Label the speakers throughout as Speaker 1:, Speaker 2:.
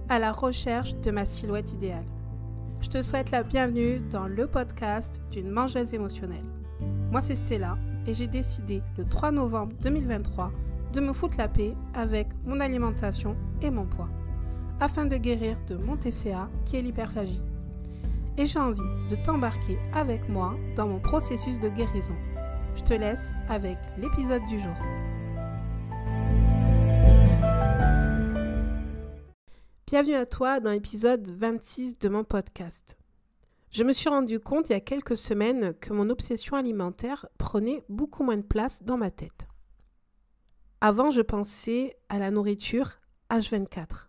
Speaker 1: à la recherche de ma silhouette idéale. Je te souhaite la bienvenue dans le podcast d'une mangeuse émotionnelle. Moi, c'est Stella et j'ai décidé le 3 novembre 2023 de me foutre la paix avec mon alimentation et mon poids, afin de guérir de mon TCA qui est l'hyperphagie. Et j'ai envie de t'embarquer avec moi dans mon processus de guérison. Je te laisse avec l'épisode du jour. Bienvenue à toi dans l'épisode 26 de mon podcast. Je me suis rendu compte il y a quelques semaines que mon obsession alimentaire prenait beaucoup moins de place dans ma tête. Avant, je pensais à la nourriture H24.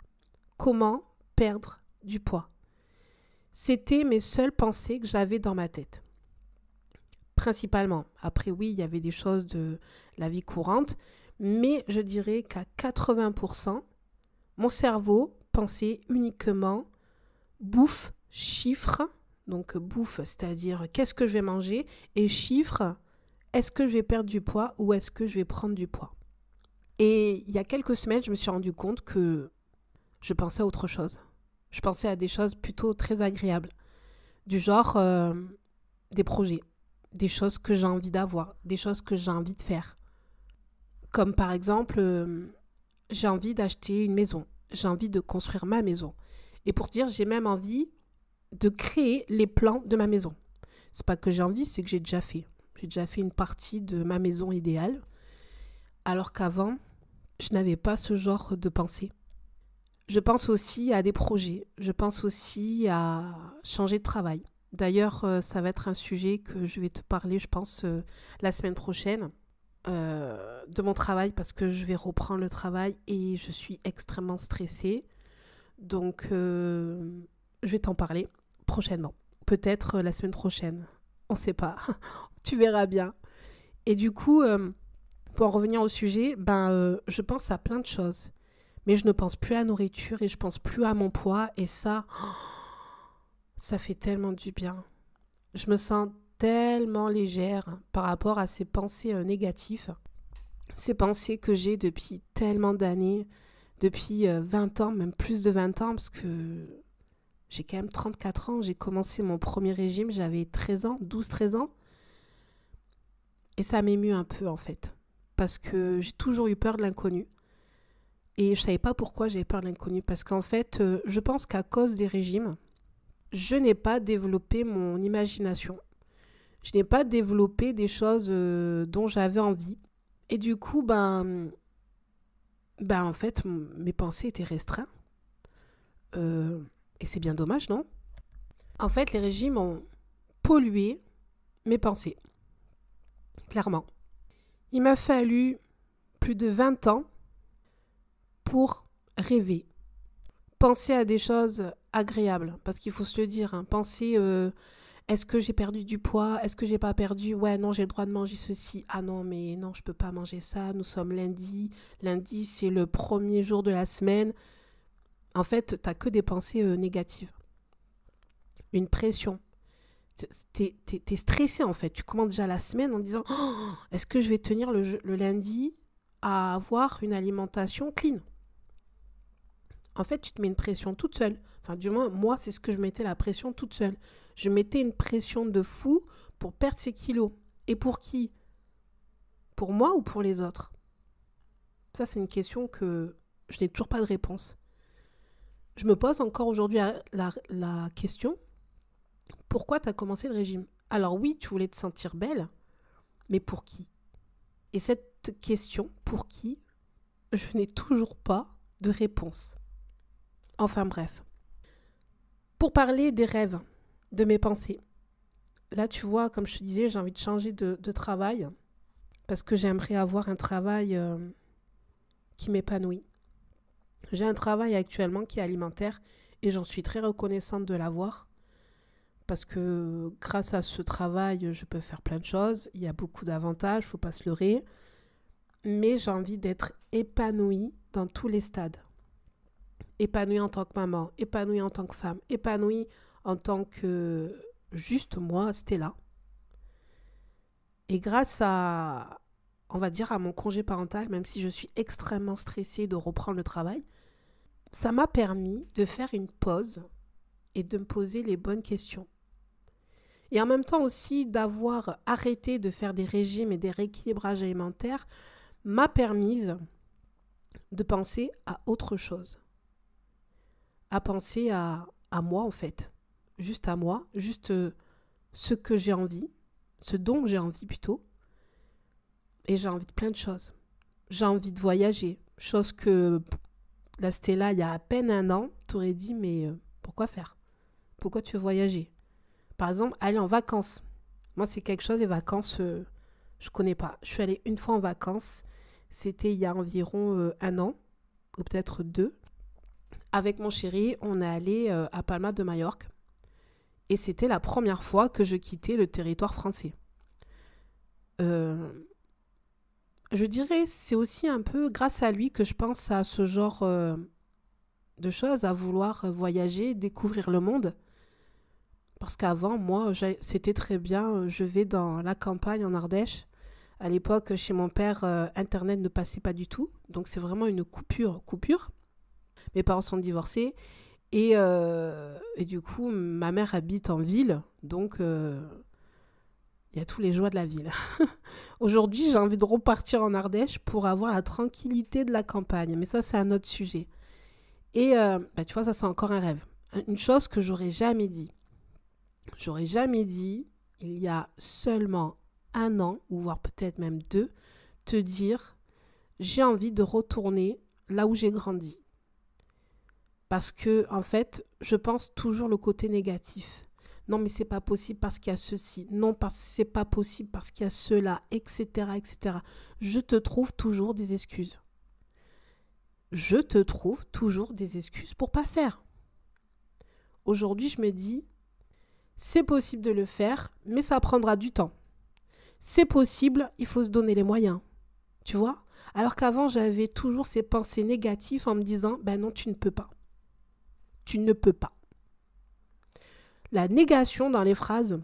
Speaker 1: Comment perdre du poids? C'était mes seules pensées que j'avais dans ma tête. Principalement. Après, oui, il y avait des choses de la vie courante, mais je dirais qu'à 80%, mon cerveau pensait uniquement bouffe, chiffres, donc bouffe, c'est-à-dire qu'est-ce que je vais manger, et chiffres, est-ce que je vais perdre du poids ou est-ce que je vais prendre du poids. Et il y a quelques semaines, je me suis rendu compte que je pensais à autre chose. Je pensais à des choses plutôt très agréables, du genre des projets, des choses que j'ai envie d'avoir, des choses que j'ai envie de faire. Comme par exemple, j'ai envie d'acheter une maison. J'ai envie de construire ma maison. Et pour dire, j'ai même envie de créer les plans de ma maison. C'est pas que j'ai envie, c'est que j'ai déjà fait. J'ai déjà fait une partie de ma maison idéale. Alors qu'avant, je n'avais pas ce genre de pensée. Je pense aussi à des projets. Je pense aussi à changer de travail. D'ailleurs, ça va être un sujet que je vais te parler, je pense, la semaine prochaine. De mon travail parce que je vais reprendre le travail et je suis extrêmement stressée. Donc, je vais t'en parler prochainement. Peut-être la semaine prochaine. On ne sait pas. Tu verras bien. Et du coup, pour en revenir au sujet, je pense à plein de choses. Mais je ne pense plus à la nourriture et je pense plus à mon poids. Et ça fait tellement du bien. Je me sens tellement légère par rapport à ces pensées négatives. Ces pensées que j'ai depuis tellement d'années, depuis 20 ans, même plus de 20 ans, parce que j'ai quand même 34 ans. J'ai commencé mon premier régime, j'avais 12-13 ans. Et ça m'émue un peu en fait, parce que j'ai toujours eu peur de l'inconnu. Et je ne savais pas pourquoi j'avais peur de l'inconnu, parce qu'en fait, je pense qu'à cause des régimes, je n'ai pas développé mon imagination. Je n'ai pas développé des choses dont j'avais envie. Et du coup, en fait, mes pensées étaient restreintes. Et c'est bien dommage, non? En fait, les régimes ont pollué mes pensées. Clairement. Il m'a fallu plus de 20 ans pour rêver. Penser à des choses agréables. Parce qu'il faut se le dire, penser... est-ce que j'ai perdu du poids? Est-ce que j'ai pas perdu? Ouais, non, j'ai le droit de manger ceci. Ah non, mais non, je peux pas manger ça. Nous sommes lundi. Lundi, c'est le premier jour de la semaine. En fait, t'as que des pensées négatives. Une pression. T'es stressé, en fait. Tu commences déjà la semaine en disant est-ce que je vais tenir le lundi à avoir une alimentation clean? En fait, tu te mets une pression toute seule. Enfin, du moins, moi, c'est ce que je mettais, la pression toute seule. Je mettais une pression de fou pour perdre ces kilos. Et pour qui? Pour moi ou pour les autres? Ça, c'est une question que je n'ai toujours pas de réponse. Je me pose encore aujourd'hui la question, pourquoi tu as commencé le régime? Alors oui, tu voulais te sentir belle, mais pour qui? Et cette question, pour qui? Je n'ai toujours pas de réponse. Enfin bref. Pour parler des rêves, de mes pensées. Là, tu vois, comme je te disais, j'ai envie de changer de travail parce que j'aimerais avoir un travail qui m'épanouit. J'ai un travail actuellement qui est alimentaire et j'en suis très reconnaissante de l'avoir parce que grâce à ce travail, je peux faire plein de choses. Il y a beaucoup d'avantages, il ne faut pas se leurrer. Mais j'ai envie d'être épanouie dans tous les stades. Épanouie en tant que maman, épanouie en tant que femme, épanouie en tant que juste moi, Stella. Et grâce à, on va dire, à mon congé parental, même si je suis extrêmement stressée de reprendre le travail, ça m'a permis de faire une pause et de me poser les bonnes questions. Et en même temps aussi d'avoir arrêté de faire des régimes et des rééquilibrages alimentaires m'a permis de penser à autre chose. À penser à moi en fait. Juste à moi, juste ce que j'ai envie, ce dont j'ai envie plutôt. Et j'ai envie de plein de choses. J'ai envie de voyager, chose que là c'était là il y a à peine un an, t'aurais dit mais pourquoi faire? Pourquoi tu veux voyager? Par exemple, aller en vacances. Moi, c'est quelque chose, les vacances, je connais pas. Je suis allée une fois en vacances. C'était il y a environ un an, ou peut-être deux. Avec mon chéri, on est allé à Palma de Majorque. Et c'était la première fois que je quittais le territoire français. Je dirais, c'est aussi un peu grâce à lui que je pense à ce genre de choses, à vouloir voyager, découvrir le monde. Parce qu'avant, moi, c'était très bien. Je vais dans la campagne en Ardèche. À l'époque, chez mon père, Internet ne passait pas du tout. Donc, c'est vraiment une coupure. Mes parents sont divorcés. Et du coup, ma mère habite en ville. Donc, il y a tous les joies de la ville. Aujourd'hui, j'ai envie de repartir en Ardèche pour avoir la tranquillité de la campagne. Mais ça, c'est un autre sujet. Et tu vois, ça, c'est encore un rêve. Une chose que j'aurais jamais dit. J'aurais jamais dit, il y a seulement un an, ou voire peut-être même deux, te dire, j'ai envie de retourner là où j'ai grandi. Parce que, en fait, je pense toujours le côté négatif. Non, mais c'est pas possible parce qu'il y a ceci. Non, parce que c'est pas possible parce qu'il y a cela, etc., etc. Je te trouve toujours des excuses. Je te trouve toujours des excuses pour pas faire. Aujourd'hui, je me dis, c'est possible de le faire, mais ça prendra du temps. C'est possible, il faut se donner les moyens. Tu vois? Alors qu'avant, j'avais toujours ces pensées négatives en me disant, ben non, tu ne peux pas. Tu ne peux pas. La négation dans les phrases,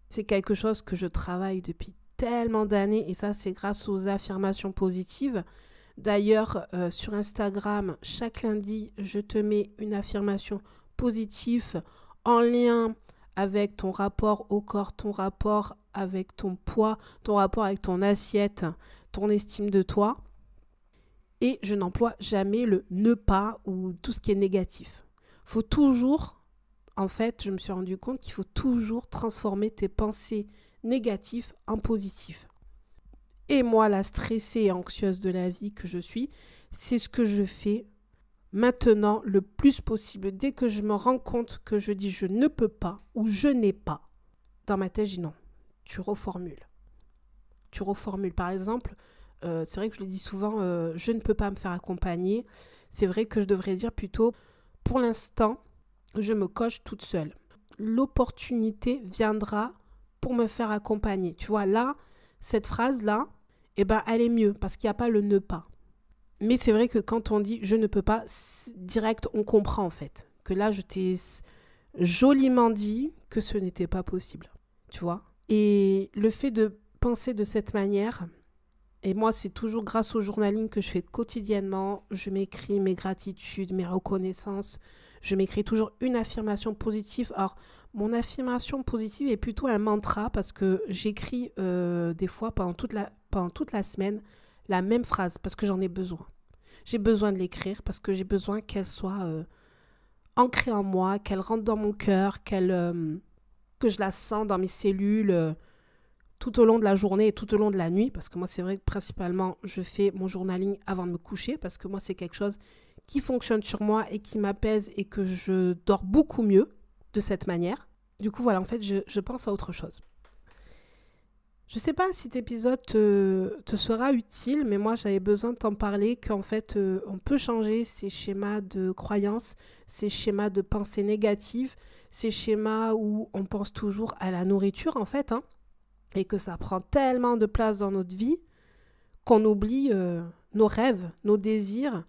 Speaker 1: c'est quelque chose que je travaille depuis tellement d'années et ça, c'est grâce aux affirmations positives. D'ailleurs, sur Instagram, chaque lundi, je te mets une affirmation positive en lien avec ton rapport au corps, ton rapport avec ton poids, ton rapport avec ton assiette, ton estime de toi. Et je n'emploie jamais le ne pas ou tout ce qui est négatif. Faut toujours, en fait, je me suis rendu compte qu'il faut toujours transformer tes pensées négatives en positives. Et moi, la stressée et anxieuse de la vie que je suis, c'est ce que je fais maintenant le plus possible. Dès que je me rends compte que je dis je ne peux pas ou je n'ai pas, dans ma tête, je dis non. Tu reformules. Par exemple, c'est vrai que je le dis souvent, je ne peux pas me faire accompagner. C'est vrai que je devrais dire plutôt, pour l'instant, je me coche toute seule. L'opportunité viendra pour me faire accompagner. Tu vois, là, cette phrase-là, elle est mieux parce qu'il n'y a pas le ne pas. Mais c'est vrai que quand on dit je ne peux pas, direct, on comprend en fait. Que là, je t'ai joliment dit que ce n'était pas possible. Tu vois? Et le fait de penser de cette manière, et moi, c'est toujours grâce au journaling que je fais quotidiennement. Je m'écris mes gratitudes, mes reconnaissances. Je m'écris toujours une affirmation positive. Alors, mon affirmation positive est plutôt un mantra parce que j'écris des fois pendant toute la semaine la même phrase parce que j'en ai besoin. J'ai besoin de l'écrire parce que j'ai besoin qu'elle soit ancrée en moi, qu'elle rentre dans mon cœur, que je la sens dans mes cellules tout au long de la journée et tout au long de la nuit. Parce que moi, c'est vrai que principalement, je fais mon journaling avant de me coucher parce que moi, c'est quelque chose qui fonctionne sur moi et qui m'apaise et que je dors beaucoup mieux de cette manière. Du coup, voilà, en fait, je pense à autre chose. Je sais pas si cet épisode te sera utile, mais moi j'avais besoin de t'en parler, qu'en fait on peut changer ces schémas de croyances, ces schémas de pensée négative, ces schémas où on pense toujours à la nourriture en fait, et que ça prend tellement de place dans notre vie qu'on oublie nos rêves, nos désirs,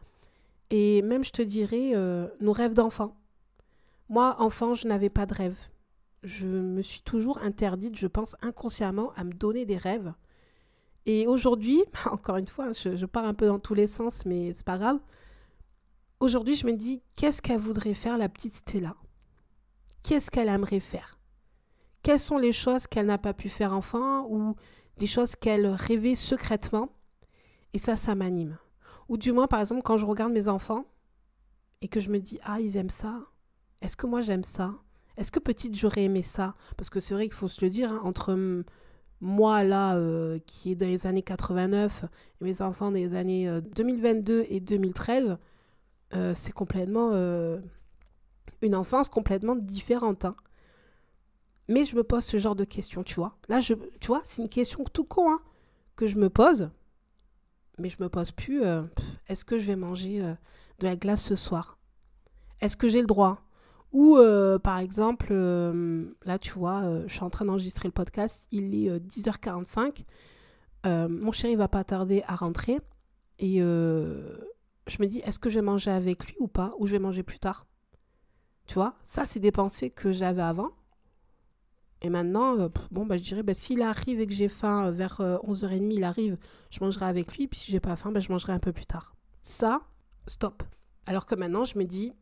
Speaker 1: et même je te dirais nos rêves d'enfant. Moi, enfant, je n'avais pas de rêve. Je me suis toujours interdite, je pense inconsciemment, à me donner des rêves. Et aujourd'hui, encore une fois, je pars un peu dans tous les sens, mais c'est pas grave. Aujourd'hui, je me dis, qu'est-ce qu'elle voudrait faire, la petite Stella? Qu'est-ce qu'elle aimerait faire? Quelles sont les choses qu'elle n'a pas pu faire enfant ou des choses qu'elle rêvait secrètement? Et ça m'anime. Ou du moins, par exemple, quand je regarde mes enfants et que je me dis, ah, ils aiment ça. Est-ce que moi, j'aime ça? Est-ce que petite, j'aurais aimé ça? Parce que c'est vrai qu'il faut se le dire, hein, entre moi, là, qui est dans les années 89, et mes enfants dans les années 2022 et 2013, c'est complètement une enfance complètement différente. Hein. Mais je me pose ce genre de questions, tu vois. Là, tu vois, c'est une question tout con hein, que je me pose. Mais je me pose plus, est-ce que je vais manger de la glace ce soir? Est-ce que j'ai le droit? Ou, par exemple, là, tu vois, je suis en train d'enregistrer le podcast, il est 10h45. Mon chéri va pas tarder à rentrer. Et je me dis, est-ce que je vais manger avec lui ou pas? Ou je vais manger plus tard? Tu vois, ça, c'est des pensées que j'avais avant. Et maintenant, je dirais, s'il arrive et que j'ai faim vers 11h30, il arrive, je mangerai avec lui. Puis si j'ai pas faim, je mangerai un peu plus tard. Ça, stop. Alors que maintenant, je me dis,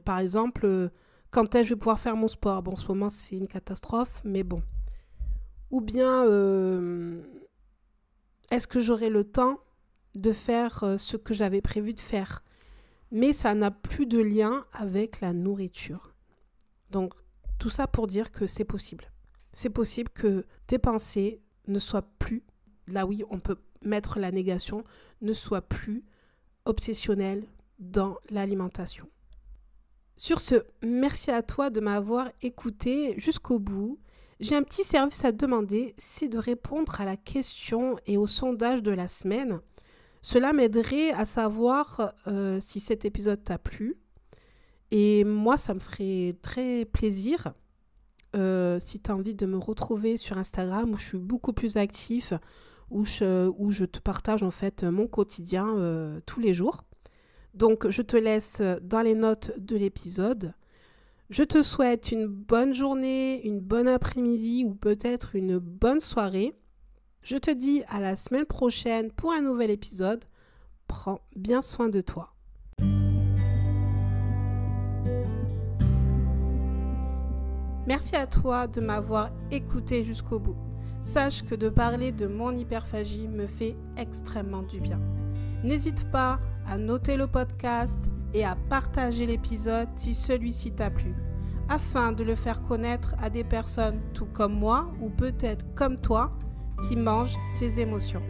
Speaker 1: par exemple, quand est-ce que je vais pouvoir faire mon sport? Bon, en ce moment, c'est une catastrophe, mais bon. Ou bien, est-ce que j'aurai le temps de faire ce que j'avais prévu de faire? Mais ça n'a plus de lien avec la nourriture. Donc, tout ça pour dire que c'est possible. C'est possible que tes pensées ne soient plus, là oui, on peut mettre la négation, ne soient plus obsessionnelles dans l'alimentation. Sur ce, merci à toi de m'avoir écouté jusqu'au bout. J'ai un petit service à te demander, c'est de répondre à la question et au sondage de la semaine. Cela m'aiderait à savoir si cet épisode t'a plu. Et moi, ça me ferait très plaisir si tu as envie de me retrouver sur Instagram où je suis beaucoup plus active, où je te partage en fait mon quotidien tous les jours. Donc, je te laisse dans les notes de l'épisode. Je te souhaite une bonne journée, une bonne après-midi ou peut-être une bonne soirée. Je te dis à la semaine prochaine pour un nouvel épisode. Prends bien soin de toi. Merci à toi de m'avoir écouté jusqu'au bout. Sache que de parler de mon hyperphagie me fait extrêmement du bien. N'hésite pas à noter le podcast et à partager l'épisode si celui-ci t'a plu, afin de le faire connaître à des personnes tout comme moi ou peut-être comme toi qui mangent ses émotions.